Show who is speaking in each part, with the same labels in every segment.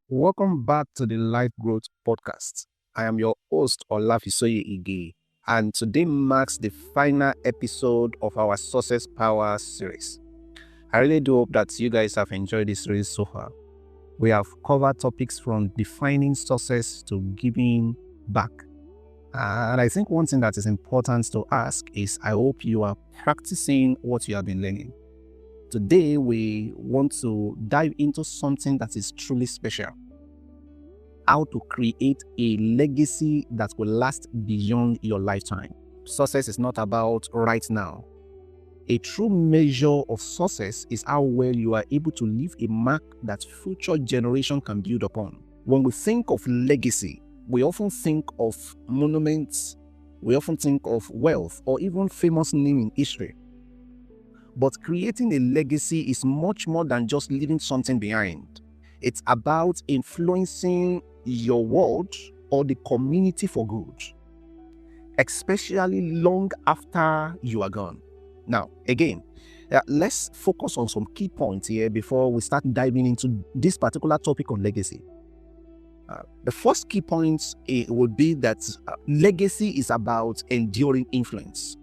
Speaker 1: Welcome back to the Life Growth Podcast. I am your host, Olafisoye Ige, and today marks the final episode of our Success Power series. I really do hope that you guys have enjoyed this series so far. We have covered topics from defining success to giving back. And I think one thing that is important to ask is I hope you are practicing what you have been learning. Today, we want to dive into something that is truly special. How to create a legacy that will last beyond your lifetime. Success is not about right now. A true measure of success is how well you are able to leave a mark that future generation can build upon. When we think of legacy, we often think of monuments, we often think of wealth, or even famous name in history. But creating a legacy is much more than just leaving something behind. It's about influencing your world or the community for good, especially long after you are gone. Now, again, let's focus on some key points here before we start diving into this particular topic on legacy. The first key point would be that legacy is about enduring influence.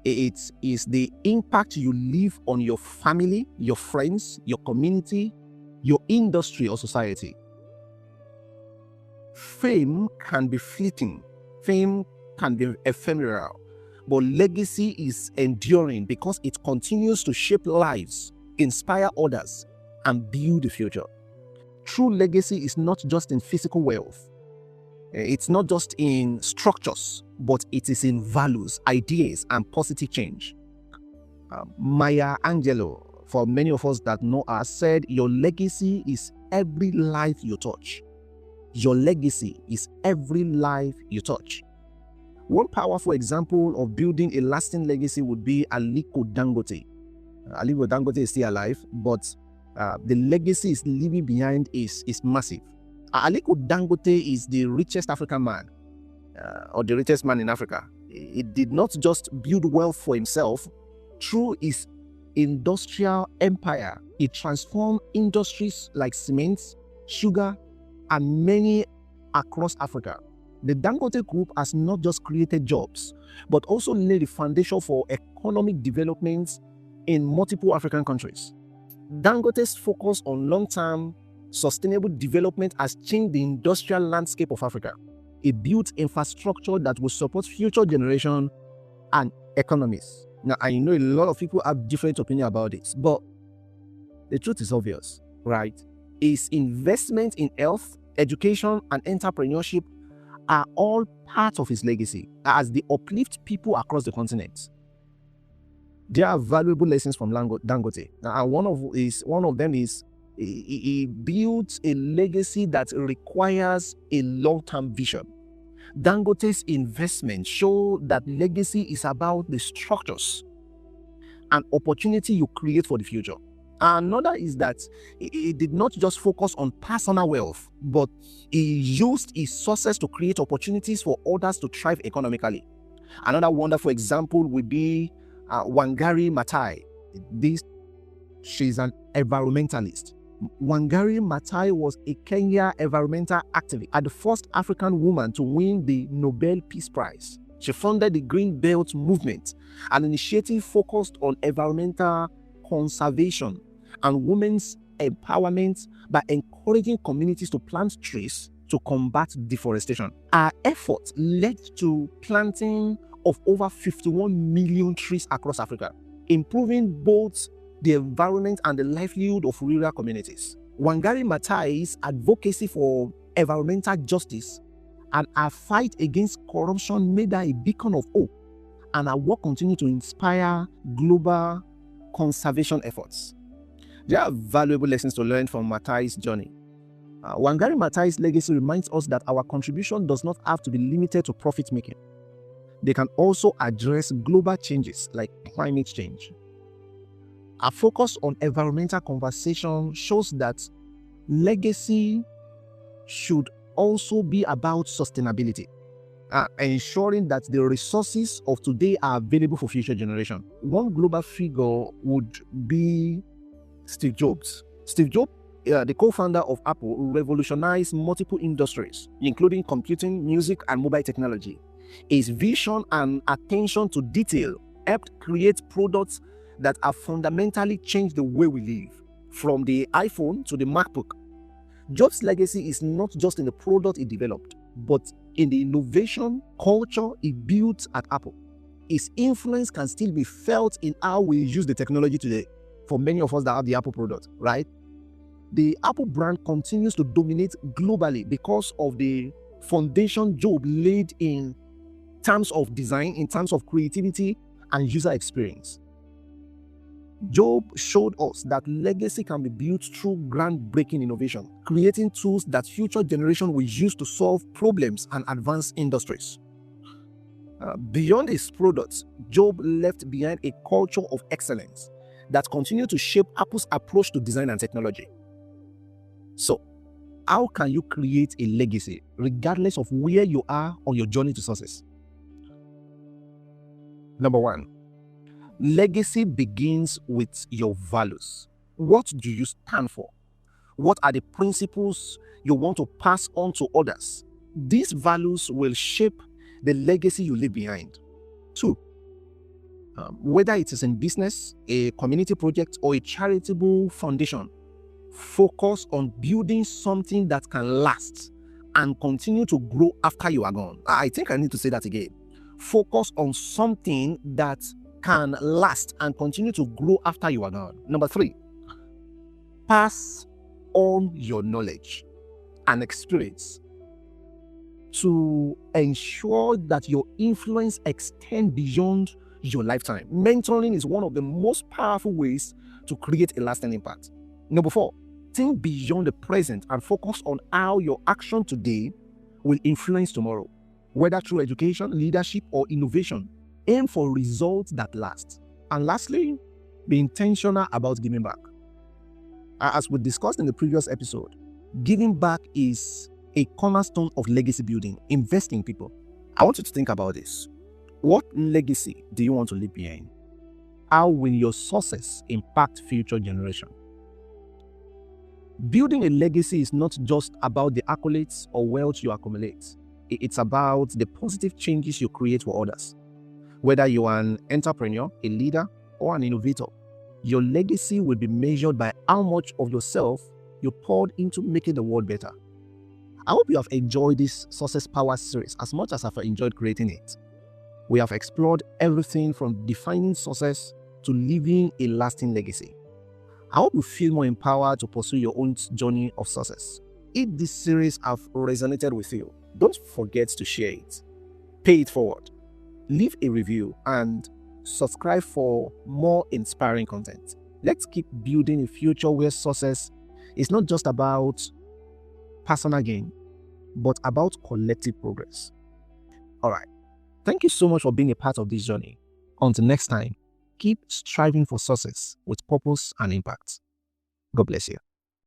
Speaker 1: It is the impact you leave on your family, your friends, your community, your industry or society. Fame can be fleeting. Fame can be ephemeral. But legacy is enduring because it continues to shape lives, inspire others, and build the future. True legacy is not just in physical wealth. It's not just in structures, but it is in values, ideas, and positive change. Maya Angelou, for many of us that know her, said, "Your legacy is every life you touch." Your legacy is every life you touch. One powerful example of building a lasting legacy would be Aliko Dangote. Aliko Dangote is still alive, but the legacy he's leaving behind is massive. Aliko Dangote is the richest African man, or the richest man in Africa. He did not just build wealth for himself. Through his industrial empire, he transformed industries like cement, sugar, and many across Africa. The Dangote Group has not just created jobs, but also laid the foundation for economic development in multiple African countries. Dangote's focus on long-term sustainable development has changed the industrial landscape of Africa. It built infrastructure that will support future generations and economies. Now, I know a lot of people have different opinions about this, but the truth is obvious, right? His investment in health, education, and entrepreneurship are all part of his legacy as they uplift people across the continent. There are valuable lessons from Dangote. And one of them is he built a legacy that requires a long-term vision. Dangote's investment show that legacy is about the structures and opportunity you create for the future. Another is that he did not just focus on personal wealth, but he used his sources to create opportunities for others to thrive economically. Another wonderful example would be Wangari Maathai. She's an environmentalist. Wangari Maathai was a Kenyan environmental activist and the first African woman to win the Nobel Peace Prize. She founded the Green Belt movement, an initiative focused on environmental conservation and women's empowerment by encouraging communities to plant trees to combat deforestation. Our efforts led to planting of over 51 million trees across Africa, improving both the environment and the livelihood of rural communities. Wangari Maathai's advocacy for environmental justice and her fight against corruption made her a beacon of hope, and her work continued to inspire global conservation efforts. There are valuable lessons to learn from Maathai's journey. Wangari Maathai's legacy reminds us that our contribution does not have to be limited to profit making. They can also address global changes like climate change. Our focus on environmental conservation shows that legacy should also be about sustainability, ensuring that the resources of today are available for future generations. One global figure would be Steve Jobs. Steve Jobs the co-founder of Apple, revolutionized multiple industries, including computing, music, and mobile technology. His vision and attention to detail helped create products that have fundamentally changed the way we live, from the iPhone to the MacBook. Jobs' legacy is not just in the product he developed, but in the innovation culture he built at Apple. His influence can still be felt in how we use the technology today. For many of us that have the Apple product, right? The Apple brand continues to dominate globally because of the foundation Jobs laid in terms of design, in terms of creativity and user experience. Jobs showed us that legacy can be built through groundbreaking innovation, creating tools that future generations will use to solve problems and advance industries. Beyond his products, Jobs left behind a culture of excellence that continued to shape Apple's approach to design and technology. So, how can you create a legacy regardless of where you are on your journey to success? Number one, legacy begins with your values. What do you stand for? What are the principles you want to pass on to others? These values will shape the legacy you leave behind. Two, whether it is in business, a community project, or a charitable foundation, focus on building something that can last and continue to grow after you are gone. I think I need to say that again. Focus on something that can last and continue to grow after you are gone. Number three, pass on your knowledge and experience to ensure that your influence extends beyond your lifetime. Mentoring is one of the most powerful ways to create a lasting impact. Number four, think beyond the present and focus on how your action today will influence tomorrow, whether through education, leadership, or innovation. Aim for results that last. And lastly, be intentional about giving back. As we discussed in the previous episode, giving back is a cornerstone of legacy building. Invest in people. I want you to think about this. What legacy do you want to leave behind? How will your success impact future generations? Building a legacy is not just about the accolades or wealth you accumulate. It's about the positive changes you create for others. Whether you are an entrepreneur, a leader, or an innovator, your legacy will be measured by how much of yourself you poured into making the world better. I hope you have enjoyed this Success Power series as much as I've enjoyed creating it. We have explored everything from defining success to leaving a lasting legacy. I hope you feel more empowered to pursue your own journey of success. If this series has resonated with you, don't forget to share it. Pay it forward. Leave a review and subscribe for more inspiring content. Let's keep building a future where success is not just about personal gain, but about collective progress. All right. Thank you so much for being a part of this journey. Until next time, keep striving for success with purpose and impact. God bless you.